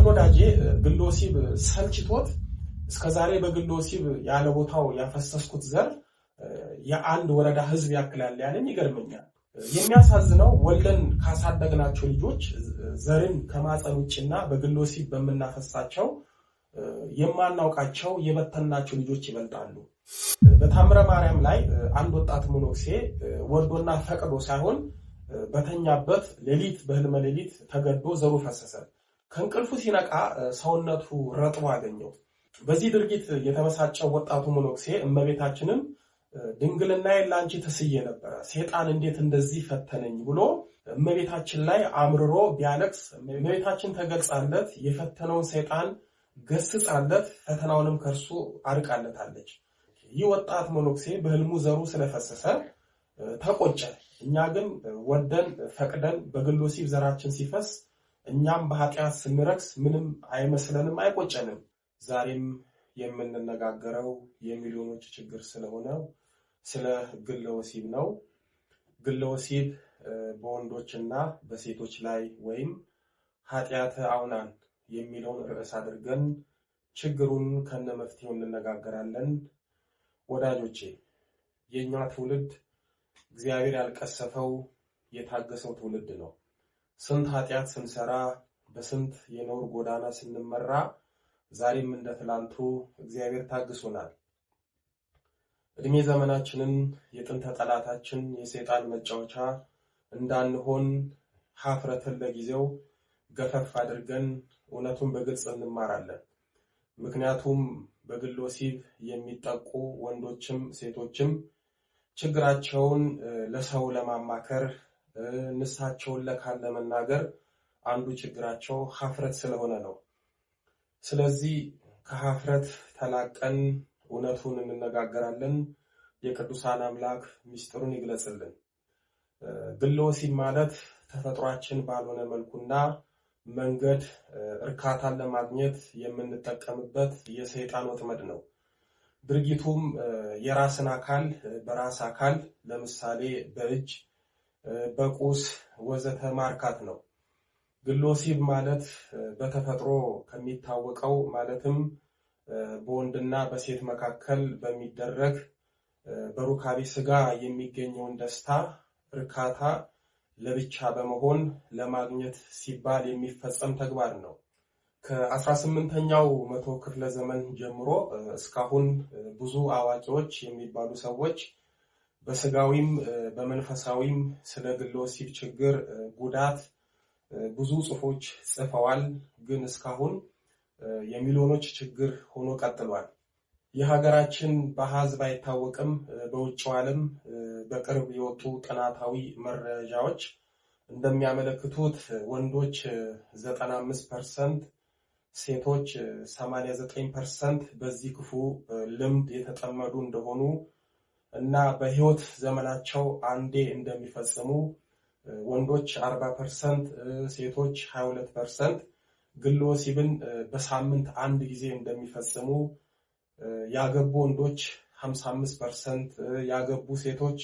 አንድ ወዳጄ ግል ወሲብ ሰልችቶት እስከዛሬ በግል ወሲብ ያለ ቦታው ያፈሰስኩት ዘር የአንድ ወረዳ ህዝብ ያክላል ያለኝ ይገርመኛል። የሚያሳዝነው ወልደን ካሳደግናቸው ልጆች ዘርን ከማጸን ውጭና በግል ወሲብ በመናፈሳቸው የማናውቃቸው የበተናቸው ልጆች ይበልጣሉ። በታምረ ማርያም ላይ አንድ ወጣት ሞኖክሴ ወርዶና ፈቅዶ ሳይሆን በተኛበት ሌሊት በህልመ ሌሊት ተገዶ ዘሩ ፈሰሰ። ከእንቅልፉ ሲነቃ ሰውነቱ ረጥቦ አገኘው። በዚህ ድርጊት የተበሳጨው ወጣቱ ሞኖክሴ እመቤታችንን ድንግልናዬን ላንቺ ተስዬ ነበር፣ ሰይጣን እንዴት እንደዚህ ፈተነኝ ብሎ እመቤታችን ላይ አምርሮ ቢያለቅስ እመቤታችን ተገልጻለት የፈተነውን ሰይጣን ገስጻለት ፈተናውንም ከርሱ አርቃለታለች። ይህ ወጣት ሞኖክሴ በህልሙ ዘሩ ስለፈሰሰ ተቆጨ። እኛ ግን ወደን ፈቅደን በግል ወሲብ ዘራችን ሲፈስ እኛም በኃጢአት ስንረክስ ምንም አይመስለንም፣ አይቆጨንም። ዛሬም የምንነጋገረው የሚሊዮኖች ችግር ስለሆነ ስለ ግል ወሲብ ነው። ግል ወሲብ በወንዶችና በሴቶች ላይ ወይም ኃጢአተ አውናን የሚለውን ርዕስ አድርገን ችግሩን ከነመፍትሄው እንነጋገራለን። ወዳጆቼ የኛ ትውልድ እግዚአብሔር ያልቀሰፈው የታገሰው ትውልድ ነው። ስንት ኃጢአት ስንሰራ በስንት የነውር ጎዳና ስንመራ ዛሬም እንደ ትላንቱ እግዚአብሔር ታግሶናል። እድሜ ዘመናችንን የጥንተ ጠላታችን የሰይጣን መጫወቻ እንዳንሆን ሀፍረትን ለጊዜው ገፈፍ አድርገን እውነቱን በግልጽ እንማራለን። ምክንያቱም በግል ወሲብ የሚጠቁ ወንዶችም ሴቶችም ችግራቸውን ለሰው ለማማከር ንስሐቸውን ለካለ ለመናገር አንዱ ችግራቸው ሀፍረት ስለሆነ ነው። ስለዚህ ከሀፍረት ተላቀን እውነቱን እንነጋገራለን። የቅዱሳን አምላክ ሚስጥሩን ይግለጽልን። ግል ወሲብ ማለት ተፈጥሯችን ባልሆነ መልኩና መንገድ እርካታን ለማግኘት የምንጠቀምበት የሰይጣን ወጥመድ ነው። ድርጊቱም የራስን አካል በራስ አካል ለምሳሌ በእጅ በቁስ ወዘተ ማርካት ነው። ግል ወሲብ ማለት በተፈጥሮ ከሚታወቀው ማለትም በወንድና በሴት መካከል በሚደረግ በሩካቤ ስጋ የሚገኘውን ደስታ እርካታ ለብቻ በመሆን ለማግኘት ሲባል የሚፈጸም ተግባር ነው። ከ18ኛው መቶ ክፍለ ዘመን ጀምሮ እስካሁን ብዙ አዋቂዎች የሚባሉ ሰዎች በስጋዊም በመንፈሳዊም ስለ ግል ወሲብ ችግር ጉዳት ብዙ ጽሑፎች ጽፈዋል። ግን እስካሁን የሚሊዮኖች ችግር ሆኖ ቀጥሏል። የሀገራችን በአሃዝ ባይታወቅም በውጭው ዓለም በቅርብ የወጡ ጥናታዊ መረጃዎች እንደሚያመለክቱት ወንዶች 95%፣ ሴቶች 89% በዚህ ክፉ ልምድ የተጠመዱ እንደሆኑ እና በህይወት ዘመናቸው አንዴ እንደሚፈጽሙ፣ ወንዶች 40%፣ ሴቶች 22% ግል ወሲብን በሳምንት አንድ ጊዜ እንደሚፈጽሙ፣ ያገቡ ወንዶች 55%፣ ያገቡ ሴቶች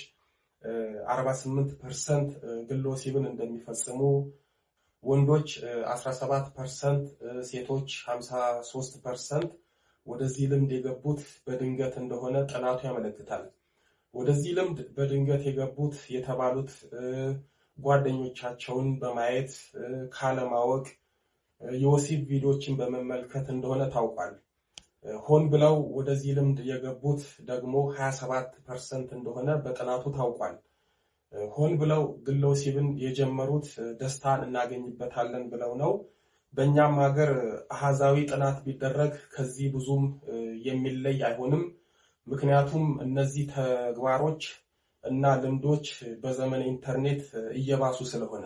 48% ግል ወሲብን እንደሚፈጽሙ፣ ወንዶች 17%፣ ሴቶች 53% ወደዚህ ልምድ የገቡት በድንገት እንደሆነ ጥናቱ ያመለክታል። ወደዚህ ልምድ በድንገት የገቡት የተባሉት ጓደኞቻቸውን በማየት ካለማወቅ የወሲብ ቪዲዮዎችን በመመልከት እንደሆነ ታውቋል። ሆን ብለው ወደዚህ ልምድ የገቡት ደግሞ 27% እንደሆነ በጥናቱ ታውቋል። ሆን ብለው ግል ወሲብን የጀመሩት ደስታን እናገኝበታለን ብለው ነው። በእኛም ሀገር አሃዛዊ ጥናት ቢደረግ ከዚህ ብዙም የሚለይ አይሆንም። ምክንያቱም እነዚህ ተግባሮች እና ልምዶች በዘመን ኢንተርኔት እየባሱ ስለሆነ።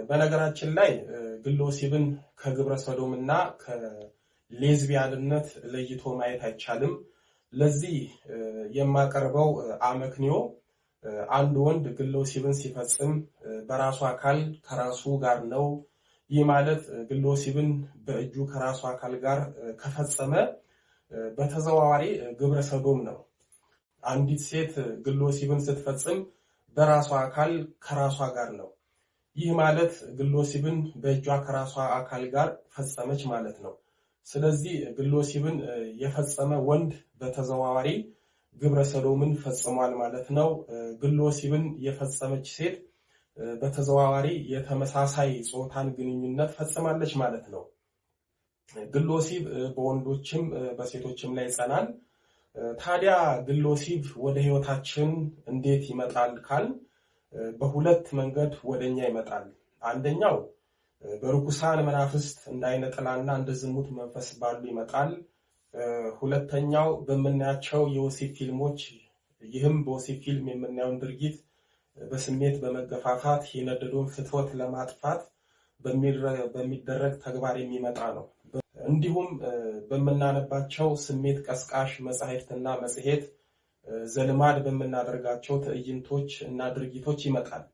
በነገራችን ላይ ግል ወሲብን ከግብረ ሰዶምና ከሌዝቢያንነት ለይቶ ማየት አይቻልም። ለዚህ የማቀርበው አመክንዮ አንድ ወንድ ግል ወሲብን ሲፈጽም በራሱ አካል ከራሱ ጋር ነው። ይህ ማለት ግል ወሲብን በእጁ ከራሱ አካል ጋር ከፈጸመ በተዘዋዋሪ ግብረ ሰዶም ነው። አንዲት ሴት ግል ወሲብን ስትፈጽም በራሷ አካል ከራሷ ጋር ነው። ይህ ማለት ግለ ወሲብን በእጇ ከራሷ አካል ጋር ፈጸመች ማለት ነው። ስለዚህ ግለ ወሲብን የፈጸመ ወንድ በተዘዋዋሪ ግብረ ሰዶምን ፈጽሟል ማለት ነው። ግለ ወሲብን የፈጸመች ሴት በተዘዋዋሪ የተመሳሳይ ጾታን ግንኙነት ፈጽማለች ማለት ነው። ግለ ወሲብ በወንዶችም በሴቶችም ላይ ይጸናል። ታዲያ ግለ ወሲብ ወደ ህይወታችን እንዴት ይመጣል ካል በሁለት መንገድ ወደኛ ይመጣል። አንደኛው በርኩሳን መናፍስት እንደ አይነ ጥላና እንደ ዝሙት መንፈስ ባሉ ይመጣል። ሁለተኛው በምናያቸው የወሲብ ፊልሞች፣ ይህም በወሲብ ፊልም የምናየውን ድርጊት በስሜት በመገፋፋት የነደደውን ፍትወት ለማጥፋት በሚደረግ ተግባር የሚመጣ ነው። እንዲሁም በምናነባቸው ስሜት ቀስቃሽ መጻሕፍትና መጽሔት ዘልማድ በምናደርጋቸው ትዕይንቶች እና ድርጊቶች ይመጣል።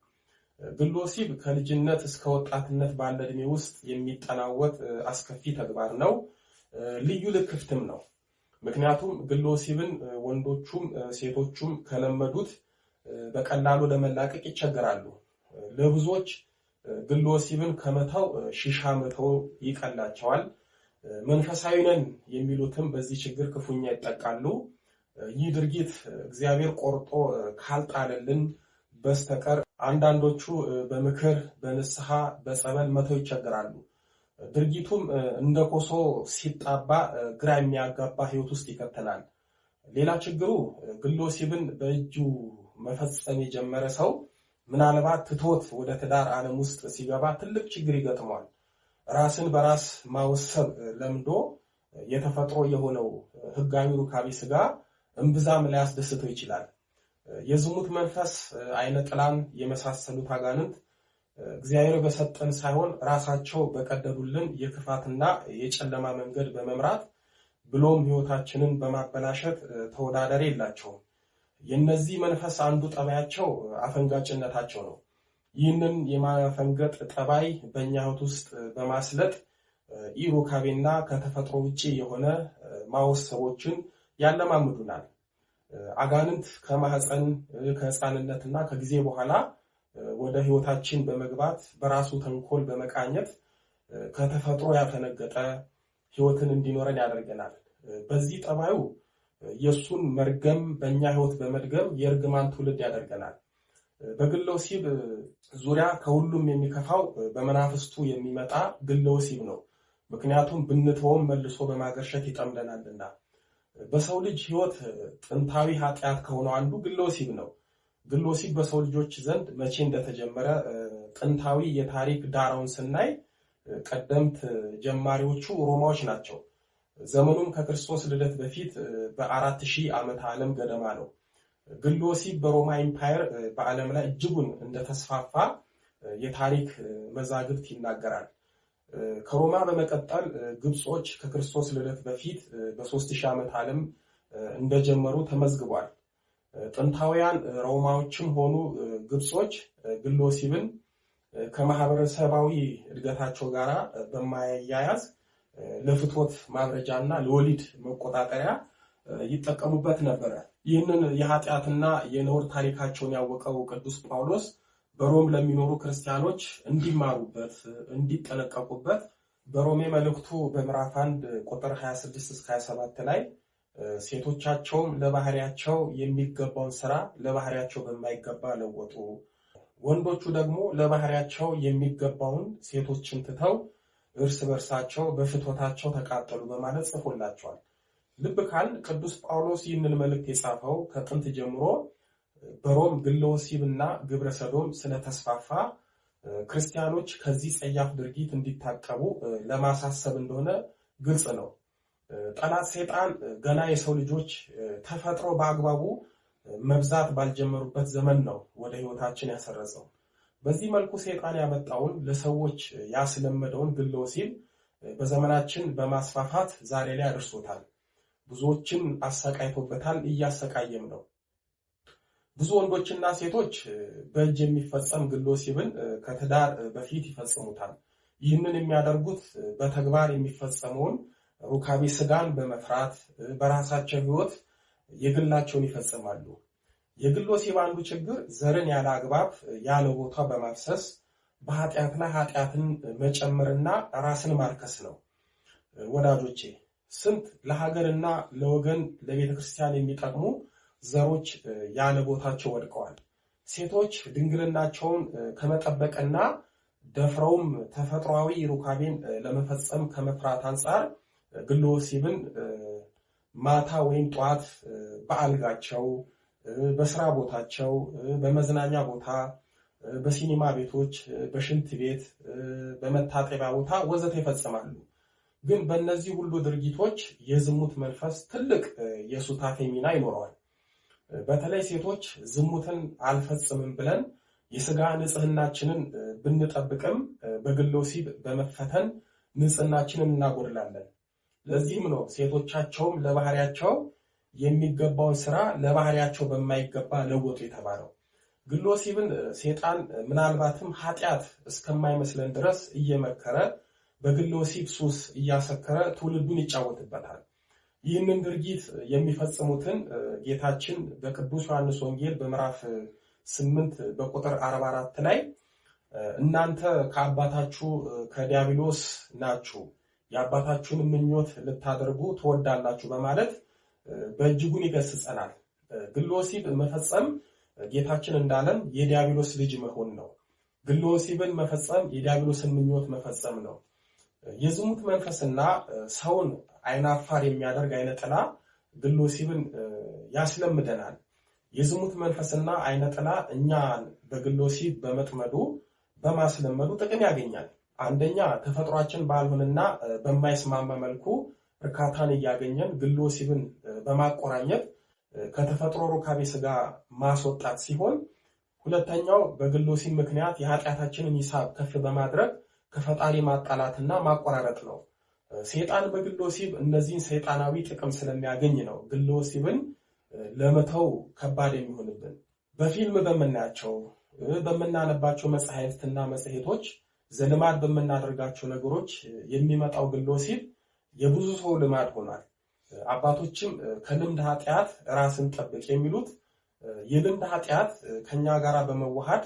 ግለ ወሲብ ከልጅነት እስከ ወጣትነት ባለ ዕድሜ ውስጥ የሚጠናወት አስከፊ ተግባር ነው። ልዩ ልክፍትም ነው። ምክንያቱም ግለ ወሲብን ወንዶቹም ሴቶቹም ከለመዱት በቀላሉ ለመላቀቅ ይቸገራሉ። ለብዙዎች ግለ ወሲብን ከመተው ሺሻ መተው ይቀላቸዋል። መንፈሳዊ ነን የሚሉትም በዚህ ችግር ክፉኛ ይጠቃሉ። ይህ ድርጊት እግዚአብሔር ቆርጦ ካልጣለልን በስተቀር አንዳንዶቹ በምክር በንስሐ በጸበል መተው ይቸገራሉ። ድርጊቱም እንደ ኮሶ ሲጣባ ግራ የሚያጋባ ህይወት ውስጥ ይከተናል። ሌላ ችግሩ ግለ ወሲብን በእጁ መፈጸም የጀመረ ሰው ምናልባት ትቶት ወደ ትዳር ዓለም ውስጥ ሲገባ ትልቅ ችግር ይገጥመዋል። ራስን በራስ ማወሰብ ለምዶ የተፈጥሮ የሆነው ህጋዊ ሩካቤ ስጋ እምብዛም ሊያስደስተው ይችላል። የዝሙት መንፈስ፣ አይነ ጥላን የመሳሰሉት አጋንንት እግዚአብሔር በሰጠን ሳይሆን ራሳቸው በቀደዱልን የክፋትና የጨለማ መንገድ በመምራት ብሎም ህይወታችንን በማበላሸት ተወዳዳሪ የላቸውም። የነዚህ መንፈስ አንዱ ጠባያቸው አፈንጋጭነታቸው ነው። ይህንን የማፈንገጥ ጠባይ በእኛ ህይወት ውስጥ በማስለጥ ኢሩካቤና ከተፈጥሮ ውጪ የሆነ ማወሰቦችን ያለማምዱናል። አጋንንት ከማህፀን ከህፃንነትና ከጊዜ በኋላ ወደ ህይወታችን በመግባት በራሱ ተንኮል በመቃኘት ከተፈጥሮ ያፈነገጠ ህይወትን እንዲኖረን ያደርገናል። በዚህ ጠባዩ የሱን መርገም በእኛ ህይወት በመድገም የእርግማን ትውልድ ያደርገናል። በግለ ወሲብ ዙሪያ ከሁሉም የሚከፋው በመናፍስቱ የሚመጣ ግለ ወሲብ ነው። ምክንያቱም ብንተውም መልሶ በማገርሸት ይጠምደናልና። በሰው ልጅ ህይወት ጥንታዊ ኃጢአት ከሆነው አንዱ ግለ ወሲብ ነው። ግለ ወሲብ በሰው ልጆች ዘንድ መቼ እንደተጀመረ ጥንታዊ የታሪክ ዳራውን ስናይ ቀደምት ጀማሪዎቹ ሮማዎች ናቸው። ዘመኑም ከክርስቶስ ልደት በፊት በ4000 ዓመተ ዓለም ገደማ ነው። ግለ ወሲብ በሮማ ኢምፓየር በዓለም ላይ እጅጉን እንደተስፋፋ የታሪክ መዛግብት ይናገራል። ከሮማ በመቀጠል ግብጾች ከክርስቶስ ልደት በፊት በ3000 ዓመተ ዓለም እንደጀመሩ ተመዝግቧል። ጥንታውያን ሮማዎችም ሆኑ ግብጾች ግለ ወሲብን ከማህበረሰባዊ እድገታቸው ጋር በማያያዝ ለፍትወት ማብረጃና ለወሊድ መቆጣጠሪያ ይጠቀሙበት ነበረ። ይህንን የኃጢአትና የነውር ታሪካቸውን ያወቀው ቅዱስ ጳውሎስ በሮም ለሚኖሩ ክርስቲያኖች እንዲማሩበት እንዲጠነቀቁበት በሮሜ መልእክቱ በምዕራፍ 1 ቁጥር 26 እስከ 27 ላይ ሴቶቻቸውም ለባህሪያቸው የሚገባውን ስራ ለባህሪያቸው በማይገባ ለወጡ፣ ወንዶቹ ደግሞ ለባህሪያቸው የሚገባውን ሴቶችን ትተው እርስ በርሳቸው በፍትወታቸው ተቃጠሉ በማለት ጽፎላቸዋል። ልብ ካል ቅዱስ ጳውሎስ ይህንን መልእክት የጻፈው ከጥንት ጀምሮ በሮም ግለ ወሲብና ግብረ ሰዶም ስለተስፋፋ ክርስቲያኖች ከዚህ ጸያፍ ድርጊት እንዲታቀቡ ለማሳሰብ እንደሆነ ግልጽ ነው። ጠላት ሰይጣን ገና የሰው ልጆች ተፈጥሮ በአግባቡ መብዛት ባልጀመሩበት ዘመን ነው ወደ ህይወታችን ያሰረጸው። በዚህ መልኩ ሰይጣን ያመጣውን ለሰዎች ያስለመደውን ግለ ወሲብ በዘመናችን በማስፋፋት ዛሬ ላይ አድርሶታል። ብዙዎችን አሰቃይቶበታል፣ እያሰቃየም ነው። ብዙ ወንዶችና ሴቶች በእጅ የሚፈጸም ግለ ወሲብን ከትዳር በፊት ይፈጽሙታል። ይህንን የሚያደርጉት በተግባር የሚፈጸመውን ሩካቤ ስጋን በመፍራት በራሳቸው ህይወት የግላቸውን ይፈጽማሉ። የግለ ወሲብ አንዱ ችግር ዘርን ያለ አግባብ ያለ ቦታ በማፍሰስ በኃጢአት ላይ ኃጢአትን መጨመርና ራስን ማርከስ ነው። ወዳጆቼ ስንት ለሀገርና ለወገን ለቤተክርስቲያን የሚጠቅሙ ዘሮች ያለ ቦታቸው ወድቀዋል። ሴቶች ድንግልናቸውን ከመጠበቅና ደፍረውም ተፈጥሯዊ ሩካቤን ለመፈጸም ከመፍራት አንጻር ግለ ወሲብን ማታ ወይም ጧት በአልጋቸው፣ በስራ ቦታቸው፣ በመዝናኛ ቦታ፣ በሲኒማ ቤቶች፣ በሽንት ቤት፣ በመታጠቢያ ቦታ ወዘተ ይፈጽማሉ። ግን በእነዚህ ሁሉ ድርጊቶች የዝሙት መንፈስ ትልቅ የሱታፌ ሚና ይኖረዋል። በተለይ ሴቶች ዝሙትን አልፈጽምም ብለን የስጋ ንጽህናችንን ብንጠብቅም በግለ ወሲብ በመፈተን ንጽህናችንን እናጎድላለን። ለዚህም ነው ሴቶቻቸውም ለባህሪያቸው የሚገባውን ስራ ለባህሪያቸው በማይገባ ለወጡ የተባለው። ግለ ወሲብን ሴጣን ምናልባትም ኃጢአት እስከማይመስለን ድረስ እየመከረ በግለ ወሲብ ሱስ እያሰከረ ትውልዱን ይጫወትበታል። ይህንን ድርጊት የሚፈጽሙትን ጌታችን በቅዱስ ዮሐንስ ወንጌል በምዕራፍ 8 በቁጥር 44 ላይ እናንተ ከአባታችሁ ከዲያብሎስ ናችሁ፣ የአባታችሁን ምኞት ልታደርጉ ትወዳላችሁ በማለት በእጅጉን ይገስጸናል። ግለ ወሲብ መፈጸም ጌታችን እንዳለን የዲያብሎስ ልጅ መሆን ነው። ግለ ወሲብን መፈጸም የዲያብሎስን ምኞት መፈጸም ነው። የዝሙት መንፈስና ሰውን አይናፋር የሚያደርግ አይነ ጥላ ግለ ወሲብን ያስለምደናል። የዝሙት መንፈስና አይነ ጥላ እኛን በግለ ወሲብ በመጥመዱ በማስለመዱ ጥቅም ያገኛል። አንደኛ ተፈጥሯችን ባልሆነና በማይስማማ መልኩ እርካታን እያገኘን ግለ ወሲብን በማቆራኘት ከተፈጥሮ ሩካቤ ስጋ ማስወጣት ሲሆን፣ ሁለተኛው በግለ ወሲብ ምክንያት የኃጢአታችንን ሂሳብ ከፍ በማድረግ ከፈጣሪ ማጣላትና ማቆራረጥ ነው። ሴጣን በግለ ወሲብ እነዚህን ሰይጣናዊ ጥቅም ስለሚያገኝ ነው ግለ ወሲብን ለመተው ከባድ የሚሆንብን። በፊልም በምናያቸው በምናነባቸው መጽሐፍትና መጽሔቶች ዘልማድ በምናደርጋቸው ነገሮች የሚመጣው ግለ ወሲብ የብዙ ሰው ልማድ ሆኗል። አባቶችም ከልምድ ኃጢአት ራስን ጠብቅ የሚሉት የልምድ ኃጢአት ከኛ ጋር በመዋሃድ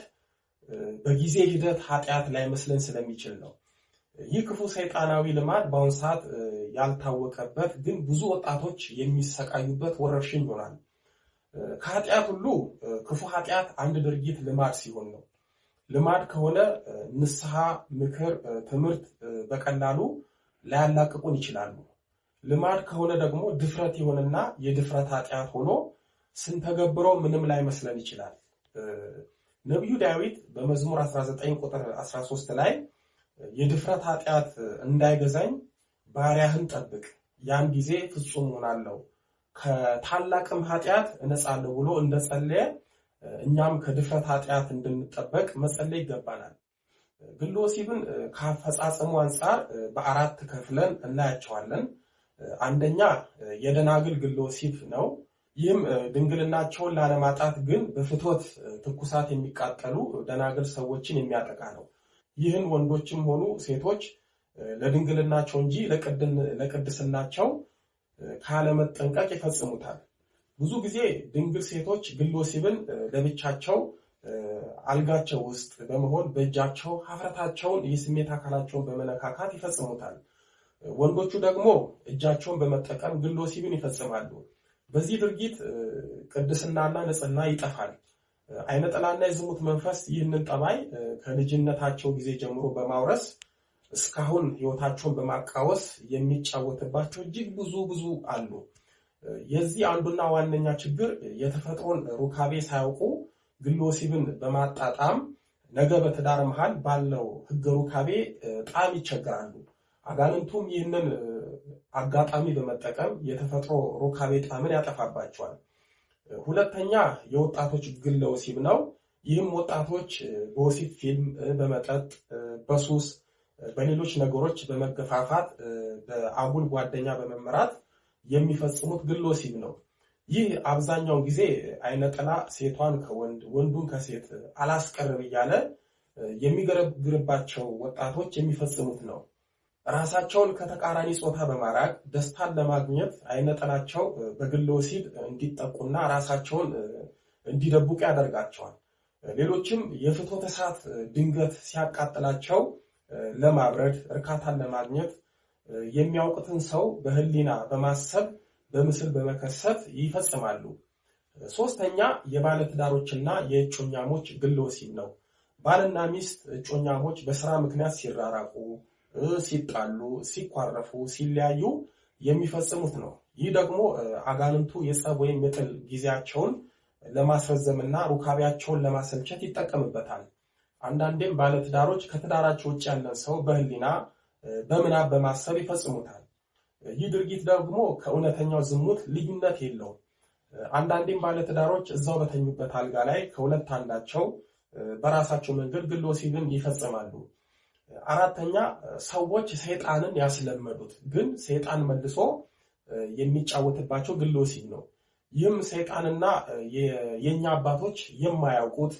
በጊዜ ሂደት ኃጢአት ላይ መስለን ስለሚችል ነው። ይህ ክፉ ሰይጣናዊ ልማድ በአሁኑ ሰዓት ያልታወቀበት ግን ብዙ ወጣቶች የሚሰቃዩበት ወረርሽኝ ይሆናል። ከኃጢአት ሁሉ ክፉ ኃጢአት አንድ ድርጊት ልማድ ሲሆን ነው። ልማድ ከሆነ ንስሐ፣ ምክር፣ ትምህርት በቀላሉ ላያላቅቁን ይችላሉ። ልማድ ከሆነ ደግሞ ድፍረት ይሆንና የድፍረት ኃጢአት ሆኖ ስንተገብረው ምንም ላይ መስለን ይችላል። ነቢዩ ዳዊት በመዝሙር 19 ቁጥር 13 ላይ የድፍረት ኃጢአት እንዳይገዛኝ ባሪያህን ጠብቅ፣ ያን ጊዜ ፍጹም ሆናለሁ፣ ከታላቅም ኃጢአት እነጻለሁ ብሎ እንደጸለየ እኛም ከድፍረት ኃጢአት እንድንጠበቅ መጸለይ ይገባናል። ግለ ወሲብን ከአፈጻጸሙ አንጻር በአራት ከፍለን እናያቸዋለን። አንደኛ የደናግል ግለ ወሲብ ነው። ይህም ድንግልናቸውን ላለማጣት ግን በፍትወት ትኩሳት የሚቃጠሉ ደናግል ሰዎችን የሚያጠቃ ነው። ይህን ወንዶችም ሆኑ ሴቶች ለድንግልናቸው እንጂ ለቅድስናቸው ካለመጠንቀቅ ይፈጽሙታል። ብዙ ጊዜ ድንግል ሴቶች ግለ ወሲብን ለብቻቸው አልጋቸው ውስጥ በመሆን በእጃቸው ሀፍረታቸውን የስሜት አካላቸውን በመነካካት ይፈጽሙታል። ወንዶቹ ደግሞ እጃቸውን በመጠቀም ግለ ወሲብን ይፈጽማሉ። በዚህ ድርጊት ቅድስናና ንጽህና ይጠፋል። አይነ ጥላና የዝሙት መንፈስ ይህንን ጠባይ ከልጅነታቸው ጊዜ ጀምሮ በማውረስ እስካሁን ሕይወታቸውን በማቃወስ የሚጫወትባቸው እጅግ ብዙ አሉ። የዚህ አንዱና ዋነኛ ችግር የተፈጥሮን ሩካቤ ሳያውቁ ግለ ወሲብን በማጣጣም ነገ በትዳር መሃል ባለው ሕገ ሩካቤ ጣም ይቸገራሉ። አጋንንቱም ይህንን አጋጣሚ በመጠቀም የተፈጥሮ ሩካቤ ጣምን ያጠፋባቸዋል። ሁለተኛ የወጣቶች ግለ ወሲብ ነው። ይህም ወጣቶች በወሲብ ፊልም፣ በመጠጥ፣ በሱስ፣ በሌሎች ነገሮች በመገፋፋት በአጉል ጓደኛ በመመራት የሚፈጽሙት ግለ ወሲብ ነው። ይህ አብዛኛውን ጊዜ አይነ ጥላ ሴቷን ከወንድ ወንዱን ከሴት አላስቀርብ እያለ የሚገረግርባቸው ወጣቶች የሚፈጽሙት ነው። ራሳቸውን ከተቃራኒ ጾታ በማራቅ ደስታን ለማግኘት አይነ ጥላቸው በግለ ወሲብ እንዲጠቁና ራሳቸውን እንዲደብቁ ያደርጋቸዋል። ሌሎችም የፍትወተ እሳት ድንገት ሲያቃጥላቸው ለማብረድ እርካታን ለማግኘት የሚያውቁትን ሰው በህሊና በማሰብ በምስል በመከሰት ይፈጽማሉ። ሶስተኛ የባለትዳሮችና የእጮኛሞች ግለ ወሲብ ነው። ባልና ሚስት እጮኛሞች በስራ ምክንያት ሲራራቁ፣ ሲጣሉ፣ ሲኳረፉ፣ ሲለያዩ የሚፈጽሙት ነው። ይህ ደግሞ አጋንንቱ የጸብ ወይም የጥል ጊዜያቸውን ለማስረዘምና ሩካቤያቸውን ለማሰልቸት ይጠቀምበታል። አንዳንዴም ባለትዳሮች ከትዳራቸው ውጭ ያለን ሰው በህሊና በምናብ በማሰብ ይፈጽሙታል። ይህ ድርጊት ደግሞ ከእውነተኛው ዝሙት ልዩነት የለውም። አንዳንዴም ባለትዳሮች እዛው በተኙበት አልጋ ላይ ከሁለት አንዳቸው በራሳቸው መንገድ ግለ ወሲብን ይፈጽማሉ። አራተኛ ሰዎች ሰይጣንን ያስለመዱት ግን ሰይጣን መልሶ የሚጫወትባቸው ግለ ወሲብ ነው። ይህም ሰይጣንና የኛ አባቶች የማያውቁት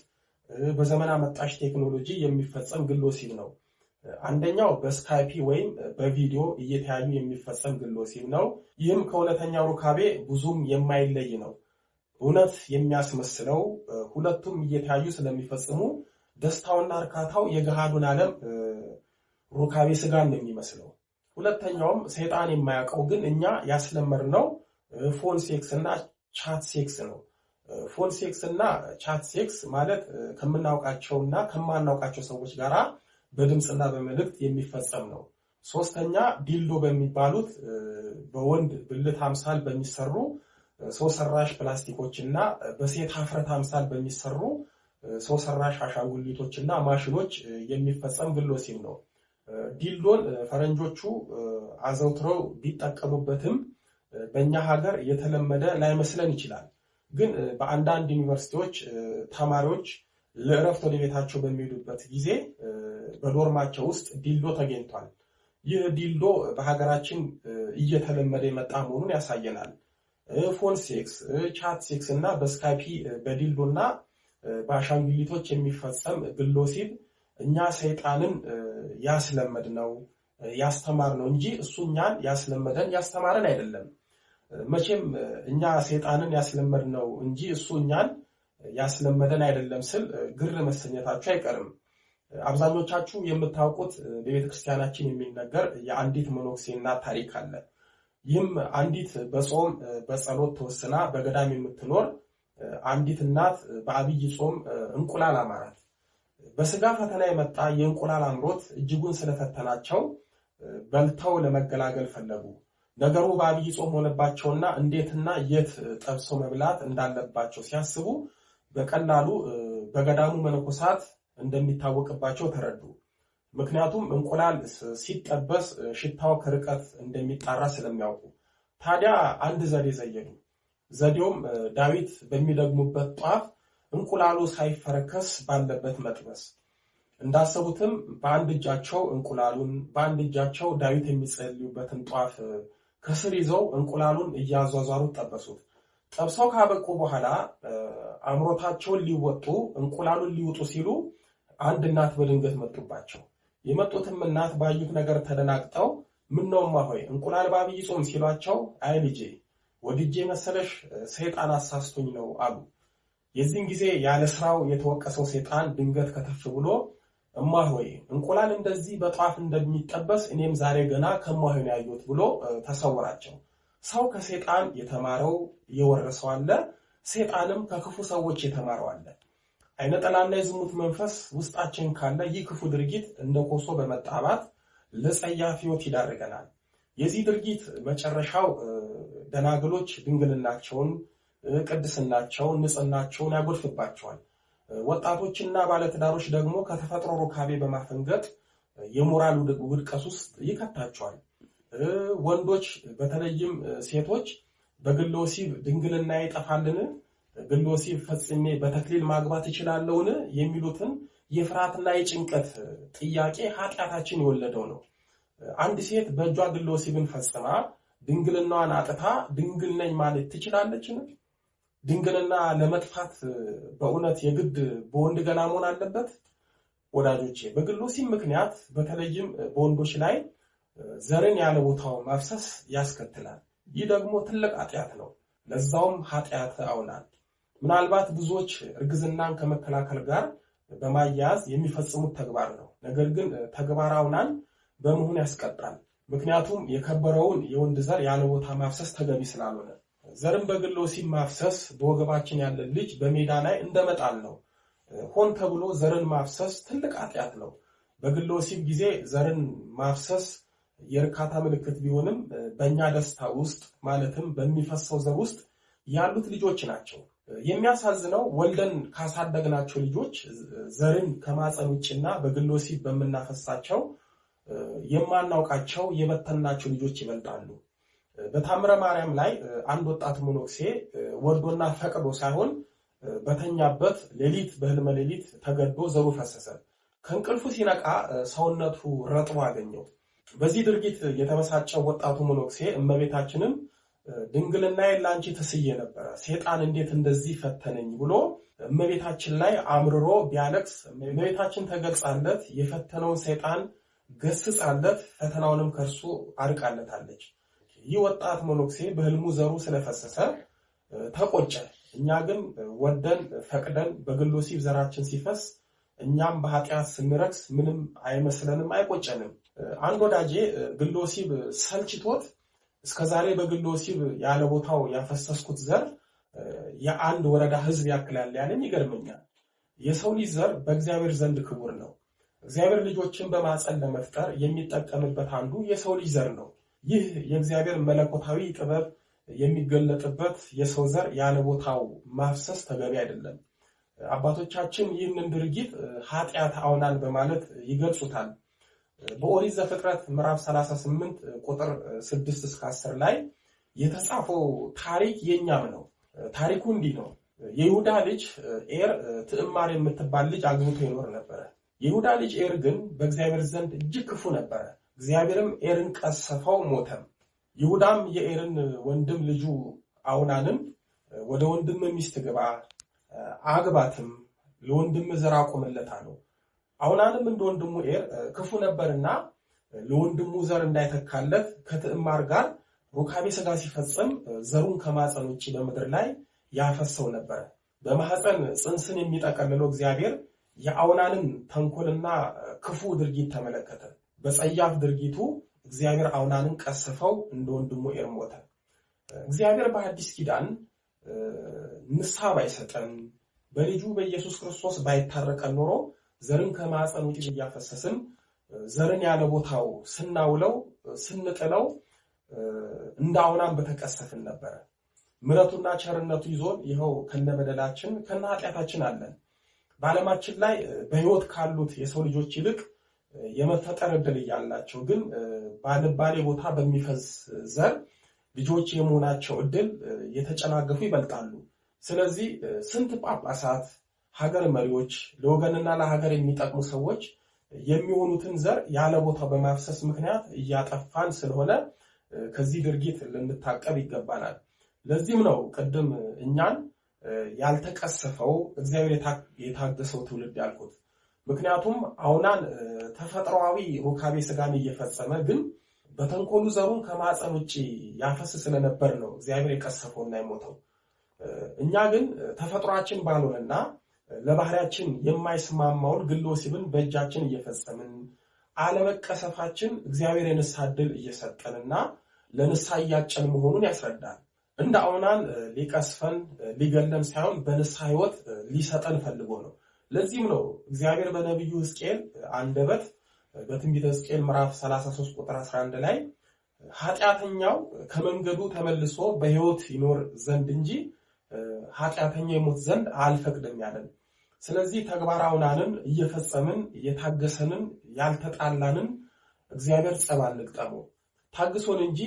በዘመን አመጣሽ ቴክኖሎጂ የሚፈጸም ግለ ወሲብ ነው። አንደኛው በስካይፒ ወይም በቪዲዮ እየተያዩ የሚፈጸም ግለ ወሲብ ነው። ይህም ከእውነተኛው ሩካቤ ብዙም የማይለይ ነው። እውነት የሚያስመስለው ሁለቱም እየተያዩ ስለሚፈጽሙ ደስታውና እርካታው የገሃዱን ዓለም ሩካቤ ስጋን ነው የሚመስለው። ሁለተኛውም ሰይጣን የማያውቀው ግን እኛ ያስለመድነው ፎን ሴክስ እና ቻት ሴክስ ነው። ፎን ሴክስ እና ቻት ሴክስ ማለት ከምናውቃቸውና ከማናውቃቸው ሰዎች ጋራ በድምጽና በመልእክት የሚፈጸም ነው። ሶስተኛ ዲልዶ በሚባሉት በወንድ ብልት አምሳል በሚሰሩ ሰው ሰራሽ ፕላስቲኮችና በሴት ሀፍረት አምሳል በሚሰሩ ሰው ሰራሽ አሻንጉሊቶችና ማሽኖች የሚፈጸም ግለ ወሲብ ነው። ዲልዶን ፈረንጆቹ አዘውትረው ቢጠቀሙበትም በእኛ ሀገር የተለመደ ላይመስለን ይችላል። ግን በአንዳንድ ዩኒቨርሲቲዎች ተማሪዎች ለእረፍት ወደ ቤታቸው በሚሄዱበት ጊዜ በዶርማቸው ውስጥ ዲልዶ ተገኝቷል። ይህ ዲልዶ በሀገራችን እየተለመደ የመጣ መሆኑን ያሳየናል። ፎን ሴክስ፣ ቻት ሴክስ እና በስካይፒ በዲልዶ እና በአሻንጉሊቶች የሚፈጸም ግለ ወሲብ እኛ ሰይጣንን ያስለመድነው ያስተማርነው እንጂ እሱ እኛን ያስለመደን ያስተማረን አይደለም። መቼም እኛ ሰይጣንን ያስለመድነው እንጂ እሱ እኛን ያስለመደን አይደለም ስል ግር መሰኘታችሁ አይቀርም። አብዛኞቻችሁ የምታውቁት በቤተክርስቲያናችን የሚነገር የአንዲት መነኩሴ እናት ታሪክ አለ። ይህም አንዲት በጾም በጸሎት ተወስና በገዳም የምትኖር አንዲት እናት በአብይ ጾም እንቁላል አማራት። በስጋ ፈተና የመጣ የእንቁላል አምሮት እጅጉን ስለፈተናቸው በልተው ለመገላገል ፈለጉ። ነገሩ በአብይ ጾም ሆነባቸውና እንዴትና የት ጠብሰው መብላት እንዳለባቸው ሲያስቡ በቀላሉ በገዳሙ መነኮሳት እንደሚታወቅባቸው ተረዱ። ምክንያቱም እንቁላል ሲጠበስ ሽታው ከርቀት እንደሚጣራ ስለሚያውቁ። ታዲያ አንድ ዘዴ ዘየዱ። ዘዴውም ዳዊት በሚደግሙበት ጧፍ እንቁላሉ ሳይፈረከስ ባለበት መጥበስ። እንዳሰቡትም በአንድ እጃቸው እንቁላሉን በአንድ እጃቸው ዳዊት የሚጸልዩበትን ጧፍ ከስር ይዘው እንቁላሉን እያዟዟሩት ጠበሱት። ጠብሰው ካበቁ በኋላ አምሮታቸውን ሊወጡ እንቁላሉን ሊውጡ ሲሉ አንድ እናት በድንገት መጡባቸው። የመጡትም እናት ባዩት ነገር ተደናግጠው ምነውማ ሆይ እንቁላል በአብይ ጾም ሲሏቸው አይ ልጄ ወድጄ መሰለሽ ሰይጣን አሳስቶኝ ነው አሉ። የዚህን ጊዜ ያለ ስራው የተወቀሰው ሰይጣን ድንገት ከተፍ ብሎ እማ ሆይ እንቁላል እንደዚህ በጧፍ እንደሚጠበስ እኔም ዛሬ ገና ከማሆን ያዩት ብሎ ተሰወራቸው። ሰው ከሰይጣን የተማረው የወረሰው አለ፣ ሰይጣንም ከክፉ ሰዎች የተማረው አለ። አይነ ጠላና የዝሙት መንፈስ ውስጣችን ካለ ይህ ክፉ ድርጊት እንደ ኮሶ በመጣባት ለጸያፍ ሕይወት ይዳርገናል። የዚህ ድርጊት መጨረሻው ደናግሎች ድንግልናቸውን፣ ቅድስናቸውን፣ ንጽህናቸውን ያጎድፍባቸዋል። ወጣቶችና ባለትዳሮች ደግሞ ከተፈጥሮ ሩካቤ በማፈንገጥ የሞራል ውድቀት ውስጥ ይከታቸዋል። ወንዶች በተለይም ሴቶች በግለ ወሲብ ድንግልና ይጠፋልን? ግለ ወሲብ ፈጽሜ በተክሊል ማግባት እችላለሁን? የሚሉትን የፍርሃትና የጭንቀት ጥያቄ ኃጢአታችን የወለደው ነው። አንድ ሴት በእጇ ግለ ወሲብን ፈጽማ ድንግልናዋን አጥታ ድንግል ነኝ ማለት ትችላለችን? ድንግልና ለመጥፋት በእውነት የግድ በወንድ ገላ መሆን አለበት? ወዳጆቼ በግለ ወሲብ ምክንያት በተለይም በወንዶች ላይ ዘርን ያለ ቦታው ማፍሰስ ያስከትላል። ይህ ደግሞ ትልቅ ኃጢአት ነው። ለዛውም ኃጢአት አውናል። ምናልባት ብዙዎች እርግዝናን ከመከላከል ጋር በማያያዝ የሚፈጽሙት ተግባር ነው። ነገር ግን ተግባረ አውናን በመሆኑ ያስቀጣል። ምክንያቱም የከበረውን የወንድ ዘር ያለ ቦታ ማፍሰስ ተገቢ ስላልሆነ። ዘርን በግል ወሲብ ማፍሰስ በወገባችን ያለ ልጅ በሜዳ ላይ እንደመጣል ነው። ሆን ተብሎ ዘርን ማፍሰስ ትልቅ ኃጢአት ነው። በግል ወሲብ ጊዜ ዘርን ማፍሰስ የእርካታ ምልክት ቢሆንም በእኛ ደስታ ውስጥ ማለትም በሚፈሰው ዘር ውስጥ ያሉት ልጆች ናቸው። የሚያሳዝነው ወልደን ካሳደግናቸው ልጆች ዘርን ከማፀን ውጭና በግል ወሲብ በምናፈሳቸው የማናውቃቸው የበተናቸው ልጆች ይበልጣሉ። በታምረ ማርያም ላይ አንድ ወጣት መነኩሴ ወርዶና ፈቅዶ ሳይሆን በተኛበት ሌሊት በህልመ ሌሊት ተገዶ ዘሩ ፈሰሰ። ከእንቅልፉ ሲነቃ ሰውነቱ ረጥቦ አገኘው። በዚህ ድርጊት የተበሳጨው ወጣቱ መነኩሴ እመቤታችንን ድንግልናዬን ላንቺ ተስዬ ነበረ፣ ሰይጣን እንዴት እንደዚህ ፈተነኝ ብሎ እመቤታችን ላይ አምርሮ ቢያለቅስ እመቤታችን ተገልጻለት የፈተነውን ሰይጣን ገስጻለት ፈተናውንም ከርሱ አርቃለታለች። ይህ ወጣት መነኩሴ በህልሙ ዘሩ ስለፈሰሰ ተቆጨ። እኛ ግን ወደን ፈቅደን በግል ወሲብ ዘራችን ሲፈስ እኛም በኃጢአት ስንረክስ ምንም አይመስለንም፣ አይቆጨንም። አንድ ወዳጄ ግል ወሲብ ሰልችቶት እስከዛሬ በግል ወሲብ ያለ ቦታው ያፈሰስኩት ዘር የአንድ ወረዳ ህዝብ ያክላል ያለኝ ይገርመኛል። የሰው ልጅ ዘር በእግዚአብሔር ዘንድ ክቡር ነው። እግዚአብሔር ልጆችን በማፀን ለመፍጠር የሚጠቀምበት አንዱ የሰው ልጅ ዘር ነው። ይህ የእግዚአብሔር መለኮታዊ ጥበብ የሚገለጥበት የሰው ዘር ያለ ቦታው ማፍሰስ ተገቢ አይደለም። አባቶቻችን ይህንን ድርጊት ኃጢአተ አውናን በማለት ይገልጹታል። በኦሪት ዘፍጥረት ምዕራፍ 38 ቁጥር 6 እስከ 10 ላይ የተጻፈው ታሪክ የኛም ነው። ታሪኩ እንዲህ ነው። የይሁዳ ልጅ ኤር ትዕማር የምትባል ልጅ አግብቶ ይኖር ነበረ። የይሁዳ ልጅ ኤር ግን በእግዚአብሔር ዘንድ እጅግ ክፉ ነበረ። እግዚአብሔርም ኤርን ቀሰፈው፣ ሞተም። ይሁዳም የኤርን ወንድም ልጁ አውናንን ወደ ወንድም ሚስት ግባ አግባትም፣ ለወንድም ዘር አቆምለት አለው። አውናንም እንደ ወንድሙ ኤር ክፉ ነበርና ለወንድሙ ዘር እንዳይተካለት ከትዕማር ጋር ሩካቤ ሥጋ ሲፈጽም ዘሩን ከማፀን ውጭ በምድር ላይ ያፈሰው ነበር። በማህፀን ጽንስን የሚጠቀልለው እግዚአብሔር የአውናንን ተንኮልና ክፉ ድርጊት ተመለከተ። በጸያፍ ድርጊቱ እግዚአብሔር አውናንን ቀስፈው እንደ ወንድሙ ኤር ሞተ። እግዚአብሔር በአዲስ ኪዳን ንስሐ ባይሰጠን በልጁ በኢየሱስ ክርስቶስ ባይታረቀን ኖሮ ዘርን ከማፀን ውጭ እያፈሰስን ዘርን ያለ ቦታው ስናውለው ስንጥለው እንደ አውናን በተቀሰፍን ነበር። ምሕረቱና ቸርነቱ ይዞን ይኸው ከነበደላችን ከነ ኃጢአታችን አለን። በዓለማችን ላይ በሕይወት ካሉት የሰው ልጆች ይልቅ የመፈጠር ዕድል እያላቸው ግን ባልባሌ ቦታ በሚፈስ ዘር ልጆች የመሆናቸው ዕድል የተጨናገፉ ይበልጣሉ። ስለዚህ ስንት ጳጳሳት፣ ሀገር መሪዎች፣ ለወገንና ለሀገር የሚጠቅሙ ሰዎች የሚሆኑትን ዘር ያለ ቦታው በማፍሰስ ምክንያት እያጠፋን ስለሆነ ከዚህ ድርጊት ልንታቀብ ይገባናል። ለዚህም ነው ቅድም እኛን ያልተቀሰፈው እግዚአብሔር የታገሰው ትውልድ ያልኩት። ምክንያቱም አውናን ተፈጥሯዊ ሩካቤ ሥጋን እየፈጸመ ግን በተንኮሉ ዘሩን ከማፀን ውጭ ያፈስ ስለነበር ነው እግዚአብሔር የቀሰፈውና የሞተው። እኛ ግን ተፈጥሯችን ባልሆነና ለባህሪያችን የማይስማማውን ግለ ወሲብን በእጃችን እየፈጸምን አለመቀሰፋችን እግዚአብሔር የንስሐ ዕድል እየሰጠንና ለንስሐ እያጨን መሆኑን ያስረዳል። እንደ አውናን ሊቀስፈን ሊገለን ሳይሆን በንስሐ ሕይወት ሊሰጠን ፈልጎ ነው። ለዚህም ነው እግዚአብሔር በነቢዩ ሕዝቅኤል አንደበት በትንቢተ ሕዝቅኤል ምዕራፍ 33 ቁጥር 11 ላይ ኃጢአተኛው ከመንገዱ ተመልሶ በሕይወት ይኖር ዘንድ እንጂ ኃጢአተኛ ይሞት ዘንድ አልፈቅድም ያለን። ስለዚህ ተግባረ አውናንን እየፈጸምን የታገሰንን ያልተጣላንን እግዚአብሔር ጸብ አንግጠመው። ታግሶን እንጂ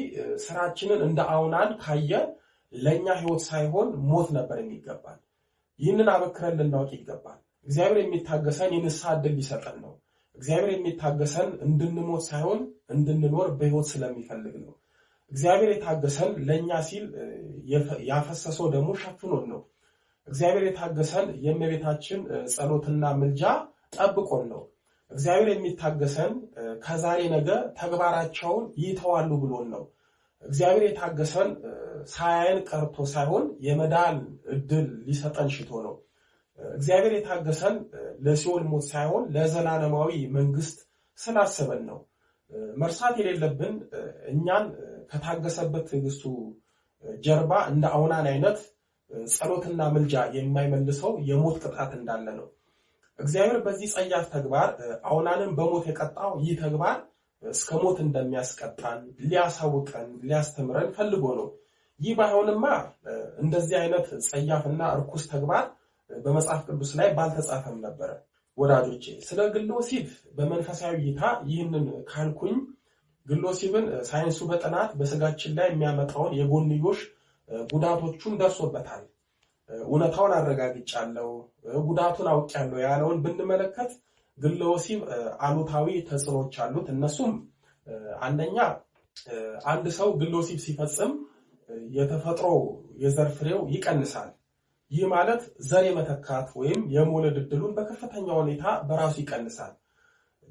ስራችንን እንደ አውናን ካየ ለኛ ሕይወት ሳይሆን ሞት ነበር የሚገባል። ይህንን አበክረን ልናውቅ ይገባል። እግዚአብሔር የሚታገሰን የንስሐ ዕድል ሊሰጠን ነው። እግዚአብሔር የሚታገሰን እንድንሞት ሳይሆን እንድንኖር በሕይወት ስለሚፈልግ ነው። እግዚአብሔር የታገሰን ለኛ ሲል ያፈሰሰው ደግሞ ሸፍኖን ነው። እግዚአብሔር የታገሰን የእመቤታችን ጸሎትና ምልጃ ጠብቆን ነው። እግዚአብሔር የሚታገሰን ከዛሬ ነገ ተግባራቸውን ይተዋሉ ብሎን ነው። እግዚአብሔር የታገሰን ሳያየን ቀርቶ ሳይሆን የመዳን እድል ሊሰጠን ሽቶ ነው። እግዚአብሔር የታገሰን ለሲኦል ሞት ሳይሆን ለዘላለማዊ መንግስት ስላሰበን ነው። መርሳት የሌለብን እኛን ከታገሰበት ትዕግስቱ ጀርባ እንደ አውናን አይነት ጸሎትና ምልጃ የማይመልሰው የሞት ቅጣት እንዳለ ነው። እግዚአብሔር በዚህ ጸያፍ ተግባር አውናንን በሞት የቀጣው ይህ ተግባር እስከ ሞት እንደሚያስቀጣን ሊያሳውቀን ሊያስተምረን ፈልጎ ነው። ይህ ባይሆንማ እንደዚህ አይነት ጸያፍና እርኩስ ተግባር በመጽሐፍ ቅዱስ ላይ ባልተጻፈም ነበር። ወዳጆቼ ስለ ግለ ወሲብ በመንፈሳዊ እይታ ይህንን ካልኩኝ ግለ ወሲብን ሳይንሱ በጥናት በስጋችን ላይ የሚያመጣውን የጎንዮሽ ጉዳቶቹን ደርሶበታል። እውነታውን አረጋግጫለሁ፣ ጉዳቱን አውቄያለሁ ያለውን ብንመለከት ግለ ወሲብ አሉታዊ ተጽዕኖች አሉት። እነሱም አንደኛ አንድ ሰው ግለ ወሲብ ሲፈጽም የተፈጥሮ የዘር ፍሬው ይቀንሳል። ይህ ማለት ዘር የመተካት ወይም የመውለድ ዕድሉን በከፍተኛ ሁኔታ በራሱ ይቀንሳል።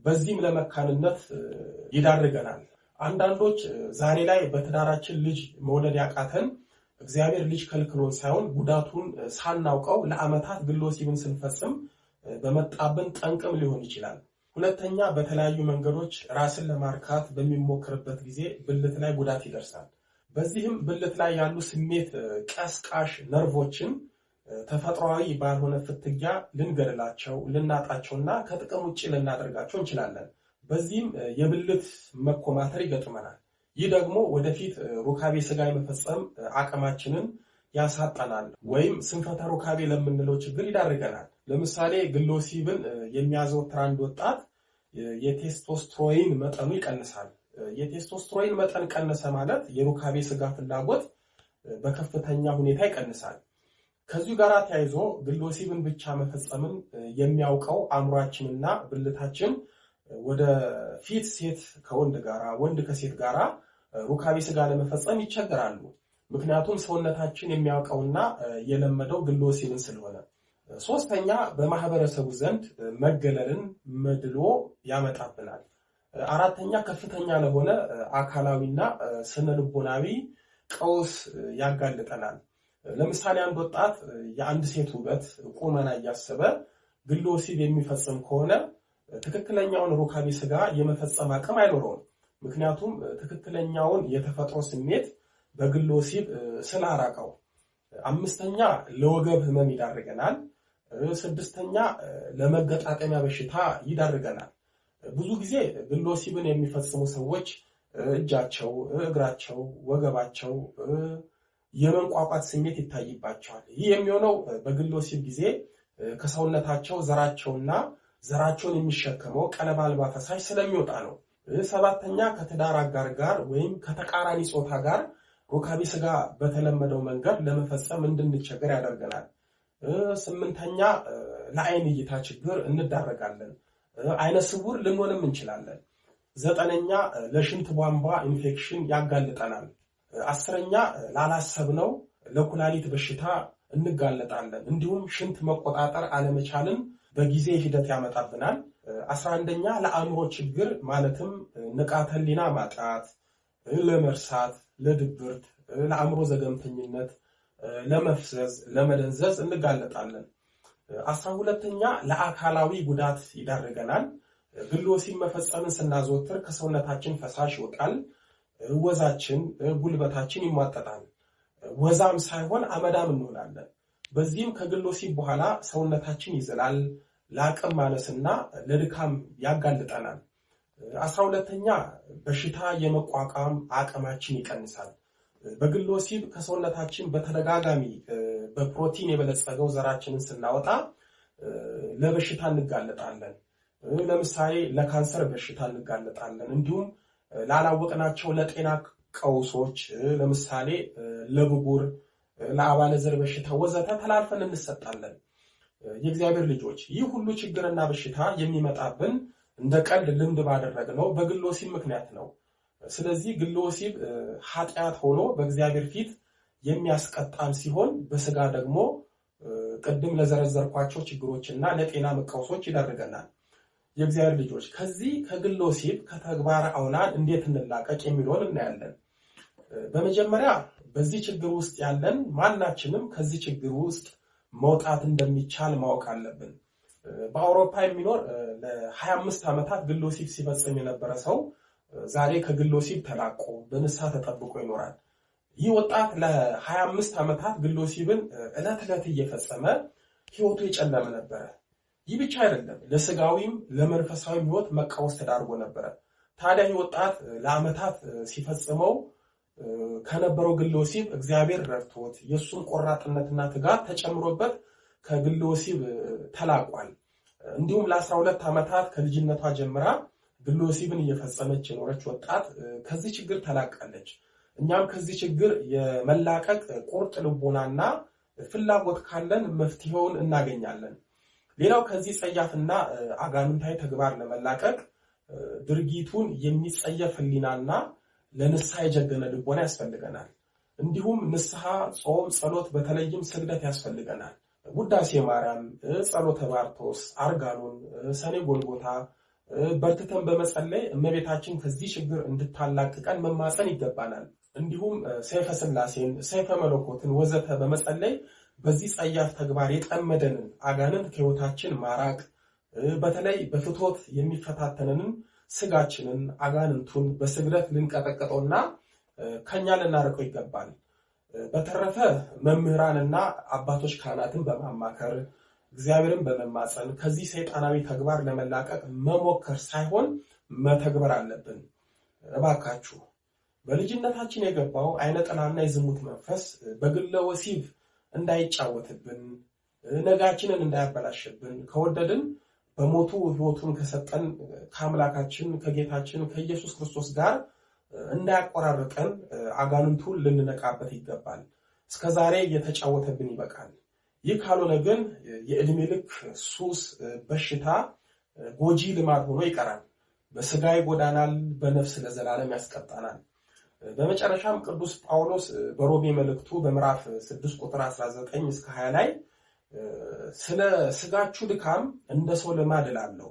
በዚህም ለመካንነት ይዳርገናል። አንዳንዶች ዛሬ ላይ በትዳራችን ልጅ መውለድ ያቃተን እግዚአብሔር ልጅ ከልክሎን ሳይሆን ጉዳቱን ሳናውቀው ለዓመታት ግለ ወሲብን ስንፈጽም በመጣብን ጠንቅም ሊሆን ይችላል። ሁለተኛ በተለያዩ መንገዶች ራስን ለማርካት በሚሞክርበት ጊዜ ብልት ላይ ጉዳት ይደርሳል። በዚህም ብልት ላይ ያሉ ስሜት ቀስቃሽ ነርቮችን ተፈጥሯዊ ባልሆነ ፍትጊያ ልንገድላቸው፣ ልናጣቸውና ከጥቅም ውጭ ልናደርጋቸው እንችላለን። በዚህም የብልት መኮማተር ይገጥመናል። ይህ ደግሞ ወደፊት ሩካቤ ስጋ የመፈጸም አቅማችንን ያሳጣናል ወይም ስንፈተ ሩካቤ ለምንለው ችግር ይዳርገናል። ለምሳሌ ግለ ወሲብን የሚያዘወትር አንድ ወጣት የቴስቶስትሮይን መጠኑ ይቀንሳል። የቴስቶስትሮይን መጠን ቀነሰ ማለት የሩካቤ ስጋ ፍላጎት በከፍተኛ ሁኔታ ይቀንሳል። ከዚሁ ጋር ተያይዞ ግለ ወሲብን ብቻ መፈጸምን የሚያውቀው አእምሯችንና ብልታችን ወደ ፊት ሴት ከወንድ ጋራ ወንድ ከሴት ጋራ ሩካቤ ስጋ ለመፈጸም ይቸገራሉ። ምክንያቱም ሰውነታችን የሚያውቀውና የለመደው ግለ ወሲብን ስለሆነ። ሶስተኛ በማህበረሰቡ ዘንድ መገለልን መድሎ ያመጣብናል። አራተኛ ከፍተኛ ለሆነ አካላዊና ስነልቦናዊ ቀውስ ያጋልጠናል። ለምሳሌ አንድ ወጣት የአንድ ሴት ውበት ቁመና እያሰበ ግለ ወሲብ የሚፈጽም ከሆነ ትክክለኛውን ሩካቤ ስጋ የመፈጸም አቅም አይኖረውም። ምክንያቱም ትክክለኛውን የተፈጥሮ ስሜት በግለ ወሲብ ስላራቀው። አምስተኛ ለወገብ ህመም ይዳርገናል። ስድስተኛ ለመገጣጠሚያ በሽታ ይዳርገናል። ብዙ ጊዜ ግለ ወሲብን የሚፈጽሙ ሰዎች እጃቸው፣ እግራቸው፣ ወገባቸው የመንቋቋት ስሜት ይታይባቸዋል። ይህ የሚሆነው በግለ ወሲብ ጊዜ ከሰውነታቸው ዘራቸውና ዘራቸውን የሚሸከመው ቀለብ አልባ ፈሳሽ ስለሚወጣ ነው። ሰባተኛ ከትዳር አጋር ጋር ወይም ከተቃራኒ ጾታ ጋር ሩካቤ ስጋ በተለመደው መንገድ ለመፈጸም እንድንቸገር ያደርገናል። ስምንተኛ ለአይን እይታ ችግር እንዳረጋለን። አይነ ስውር ልንሆንም እንችላለን። ዘጠነኛ ለሽንት ቧንቧ ኢንፌክሽን ያጋልጠናል። አስረኛ ላላሰብነው ለኩላሊት በሽታ እንጋለጣለን። እንዲሁም ሽንት መቆጣጠር አለመቻልን በጊዜ ሂደት ያመጣብናል። 11ኛ ለአእምሮ ችግር ማለትም ንቃተ ህሊና ማጣት፣ ለመርሳት፣ ለድብርት፣ ለአእምሮ ዘገምተኝነት፣ ለመፍዘዝ፣ ለመደንዘዝ እንጋለጣለን። 12ኛ ለአካላዊ ጉዳት ይዳርገናል። ግለ ወሲብ መፈጸምን ስናዘወትር ከሰውነታችን ፈሳሽ ይወጣል። ወዛችን፣ ጉልበታችን ይሟጠጣል። ወዛም ሳይሆን አመዳም እንሆናለን። በዚህም ከግለ ወሲብ በኋላ ሰውነታችን ይዝላል፣ ለአቅም ማነስና ለድካም ያጋልጠናል። 12ኛ በሽታ የመቋቋም አቅማችን ይቀንሳል። በግለ ወሲብ ከሰውነታችን በተደጋጋሚ በፕሮቲን የበለጸገው ዘራችንን ስናወጣ ለበሽታ እንጋለጣለን። ለምሳሌ ለካንሰር በሽታ እንጋለጣለን። እንዲሁም ላላወቅናቸው ለጤና ቀውሶች ለምሳሌ ለብጉር፣ ለአባለዘር በሽታ ወዘተ ተላልፈን እንሰጣለን። የእግዚአብሔር ልጆች ይህ ሁሉ ችግርና በሽታ የሚመጣብን እንደ ቀልድ ልምድ ባደረግነው በግለ ወሲብ ምክንያት ነው። ስለዚህ ግለ ወሲብ ኃጢአት ሆኖ በእግዚአብሔር ፊት የሚያስቀጣን ሲሆን በስጋ ደግሞ ቅድም ለዘረዘርኳቸው ችግሮችና ለጤና መቃወሶች ይዳርገናል። የእግዚአብሔር ልጆች ከዚህ ከግለ ወሲብ ከተግባረ አውናን እንዴት እንላቀቅ የሚለውን እናያለን። በመጀመሪያ በዚህ ችግር ውስጥ ያለን ማናችንም ከዚህ ችግር ውስጥ መውጣት እንደሚቻል ማወቅ አለብን። በአውሮፓ የሚኖር ለ25 ዓመታት ግለ ወሲብ ሲፈጽም የነበረ ሰው ዛሬ ከግለ ወሲብ ተላቆ በንስሐ ተጠብቆ ይኖራል። ይህ ወጣት ለ25 ዓመታት ግለ ወሲብን ዕለት ዕለት እየፈጸመ ህይወቱ የጨለመ ነበረ። ይህ ብቻ አይደለም፣ ለስጋዊም ለመንፈሳዊም ህይወት መቃወስ ተዳርጎ ነበረ። ታዲያ ይህ ወጣት ለዓመታት ሲፈጽመው ከነበረው ግለ ወሲብ እግዚአብሔር ረድቶት የሱን ቆራጥነትና ትጋት ተጨምሮበት ከግለ ወሲብ ተላቋል። እንዲሁም ለ12 ዓመታት ከልጅነቷ ጀምራ ግለ ወሲብን እየፈጸመች የኖረች ወጣት ከዚህ ችግር ተላቃለች። እኛም ከዚህ ችግር የመላቀቅ ቁርጥ ልቦናና ፍላጎት ካለን መፍትሄውን እናገኛለን። ሌላው ከዚህ ጸያፍና አጋንንታዊ ተግባር ለመላቀቅ ድርጊቱን የሚጸየፍ ህሊናና ለንስሐ የጀገነ ልቦና ያስፈልገናል። እንዲሁም ንስሐ፣ ጾም፣ ጸሎት በተለይም ስግደት ያስፈልገናል። ውዳሴ ማርያም፣ ጸሎተ ባርቶስ፣ አርጋኖን፣ ሰኔ ጎልጎታ በርትተን በመጸለይ እመቤታችን ከዚህ ችግር እንድታላቅቀን መማፀን ይገባናል። እንዲሁም ሰይፈ ሥላሴን፣ ሰይፈ መለኮትን ወዘተ በመጸለይ በዚህ ጸያፍ ተግባር የጠመደንን አጋንንት ከህይወታችን ማራቅ፣ በተለይ በፍትወት የሚፈታተነንን ስጋችንን አጋንንቱን በስግደት ልንቀጠቅጠውና ከኛ ልናርቀው ይገባል። በተረፈ መምህራንና አባቶች ካህናትን በማማከር እግዚአብሔርን በመማፀን ከዚህ ሰይጣናዊ ተግባር ለመላቀቅ መሞከር ሳይሆን መተግበር አለብን። እባካችሁ በልጅነታችን የገባው አይነ ጥላና የዝሙት መንፈስ በግለ ወሲብ እንዳይጫወትብን፣ ነጋችንን እንዳያበላሽብን ከወደድን በሞቱ ህይወቱን ከሰጠን ከአምላካችን ከጌታችን ከኢየሱስ ክርስቶስ ጋር እንዳያቆራርጠን አጋንንቱን ልንነቃበት ይገባል። እስከዛሬ እየተጫወተብን ይበቃል። ይህ ካልሆነ ግን የዕድሜ ልክ ሱስ፣ በሽታ፣ ጎጂ ልማድ ሆኖ ይቀራል። በስጋ ይጎዳናል፣ በነፍስ ለዘላለም ያስቀጣናል። በመጨረሻም ቅዱስ ጳውሎስ በሮሜ መልእክቱ በምዕራፍ 6 ቁጥር 19 እስከ 20 ላይ ስለ ስጋችሁ ድካም እንደ ሰው ልማድ እላለሁ፣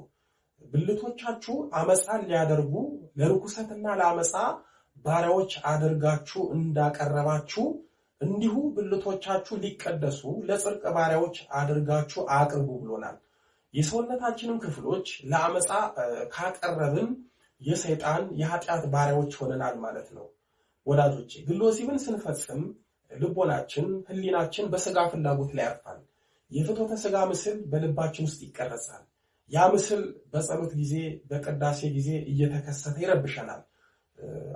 ብልቶቻችሁ አመፃን ሊያደርጉ ለርኩሰትና ለአመፃ ባሪያዎች አድርጋችሁ እንዳቀረባችሁ እንዲሁ ብልቶቻችሁ ሊቀደሱ ለጽድቅ ባሪያዎች አድርጋችሁ አቅርቡ ብሎናል። የሰውነታችንን ክፍሎች ለአመፃ ካቀረብን የሰይጣን የኃጢአት ባሪያዎች ሆነናል ማለት ነው። ወዳጆቼ ግለ ወሲብን ስንፈጽም ልቦናችን፣ ህሊናችን በስጋ ፍላጎት ላይ ያርፋል። የፍትወተ ስጋ ምስል በልባችን ውስጥ ይቀረጻል። ያ ምስል በጸሎት ጊዜ በቅዳሴ ጊዜ እየተከሰተ ይረብሸናል።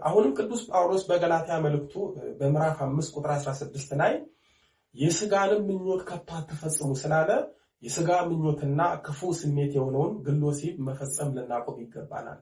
አሁንም ቅዱስ ጳውሎስ በገላትያ መልእክቱ በምዕራፍ 5 ቁጥር 16 ላይ የስጋንም ምኞት ከቶ አትፈጽሙ ስላለ የስጋ ምኞትና ክፉ ስሜት የሆነውን ግለ ወሲብ መፈጸም ልናቆም ይገባናል።